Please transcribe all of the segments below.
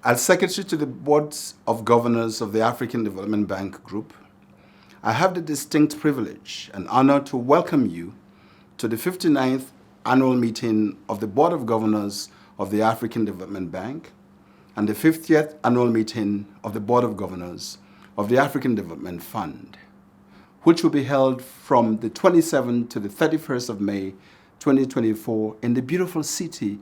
As Secretary to the Boards of Governors of the African Development Bank Group, I have the distinct privilege and honor to welcome you to the 59th annual meeting of the Board of Governors of the African Development Bank and the 50th annual meeting of the Board of Governors of the African Development Fund, which will be held from the 27th to the 31st of May 2024 in the beautiful city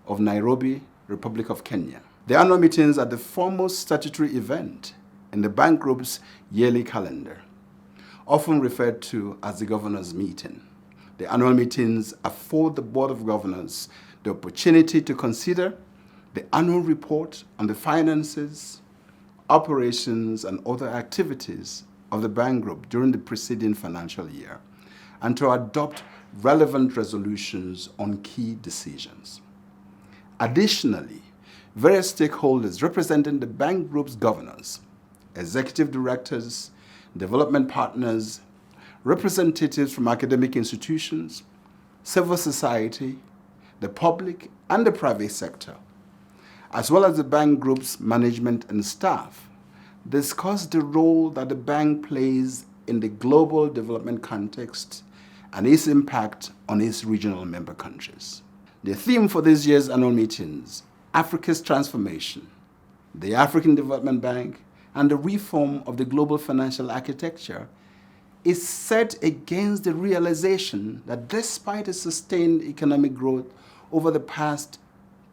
of Nairobi, Republic of Kenya. The annual meetings are the foremost statutory event in the Bank Group's yearly calendar, often referred to as the Governors' Meeting. The annual meetings afford the Board of Governors the opportunity to consider the annual report on the finances, operations, and other activities of the Bank Group during the preceding financial year, and to adopt relevant resolutions on key decisions. Additionally, various stakeholders representing the Bank Group's governors, executive directors, development partners, representatives from academic institutions, civil society, the public, and the private sector, as well as the Bank Group's management and staff, discuss the role that the bank plays in the global development context and its impact on its regional member countries. The theme for this year's annual meetings, Africa's Transformation, the African Development Bank, and the reform of the global financial architecture, is set against the realization that despite a sustained economic growth over the past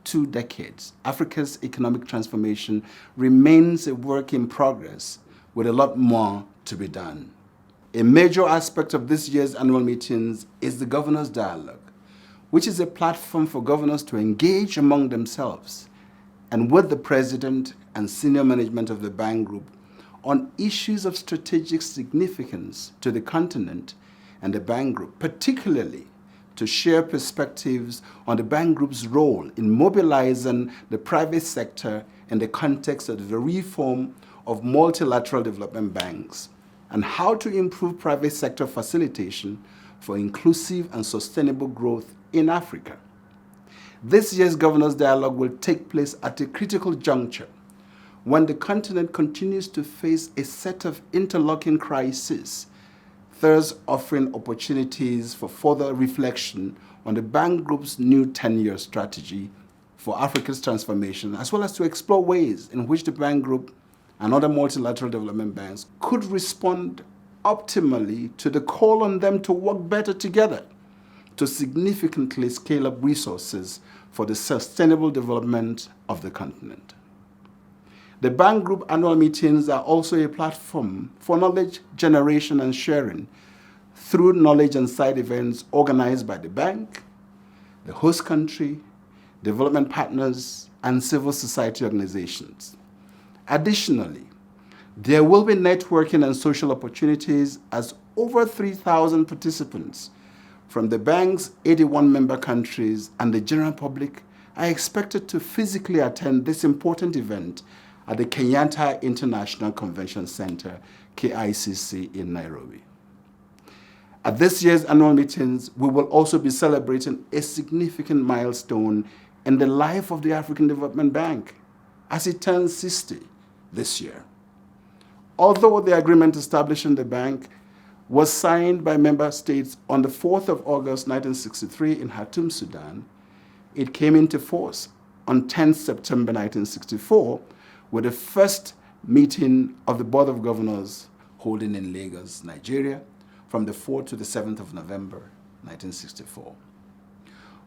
2 decades, Africa's economic transformation remains a work in progress with a lot more to be done. A major aspect of this year's annual meetings is the Governors' Dialogue, which is a platform for governors to engage among themselves and with the President and senior management of the Bank Group on issues of strategic significance to the continent and the Bank Group, particularly to share perspectives on the Bank Group's role in mobilizing the private sector in the context of the reform of multilateral development banks and how to improve private sector facilitation for inclusive and sustainable growth in Africa. This year's Governors' Dialogue will take place at a critical juncture when the continent continues to face a set of interlocking crises, thus offering opportunities for further reflection on the Bank Group's new 10-year strategy for Africa's transformation, as well as to explore ways in which the Bank Group and other multilateral development banks could respond optimally to the call on them to work better together to significantly scale up resources for the sustainable development of the continent. The Bank Group annual meetings are also a platform for knowledge generation and sharing through knowledge and side events organized by the bank, the host country, development partners, and civil society organizations. Additionally, there will be networking and social opportunities as over 3,000 participants from the bank's 81 member countries and the general public are expected to physically attend this important event at the Kenyatta International Convention Center, KICC, in Nairobi. At this year's annual meetings, we will also be celebrating a significant milestone in the life of the African Development Bank as it turns 60 this year. Although the agreement establishing the bank was signed by member states on the 4th of August 1963 in Khartoum, Sudan, it came into force on 10th September 1964 with the first meeting of the Board of Governors holding in Lagos, Nigeria, from the 4th to the 7th of November 1964.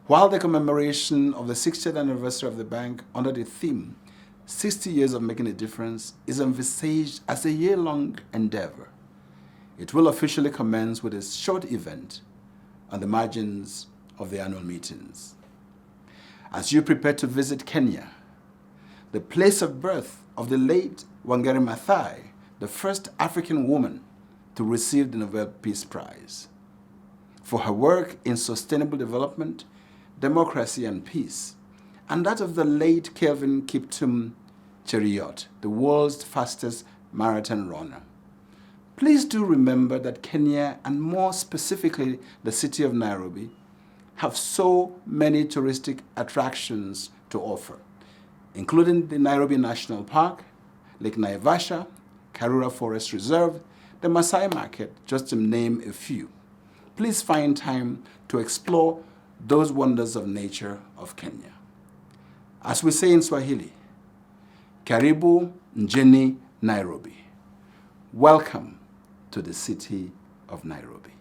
While the commemoration of the 60th anniversary of the bank under the theme 60 Years of Making a Difference is envisaged as a year-long endeavor, it will officially commence with a short event on the margins of the annual meetings. As you prepare to visit Kenya, the place of birth of the late Wangari Maathai, the first African woman to receive the Nobel Peace Prize, for her work in sustainable development, democracy, and peace, and that of the late Kelvin Kiptum Cheruiyot, the world's fastest marathon runner. Please do remember that Kenya, and more specifically the city of Nairobi, have so many touristic attractions to offer, including the Nairobi National Park, Lake Naivasha, Karura Forest Reserve, the Maasai Market, just to name a few. Please find time to explore those wonders of nature of Kenya. As we say in Swahili, Karibu Mjini Nairobi. Welcome to the city of Nairobi.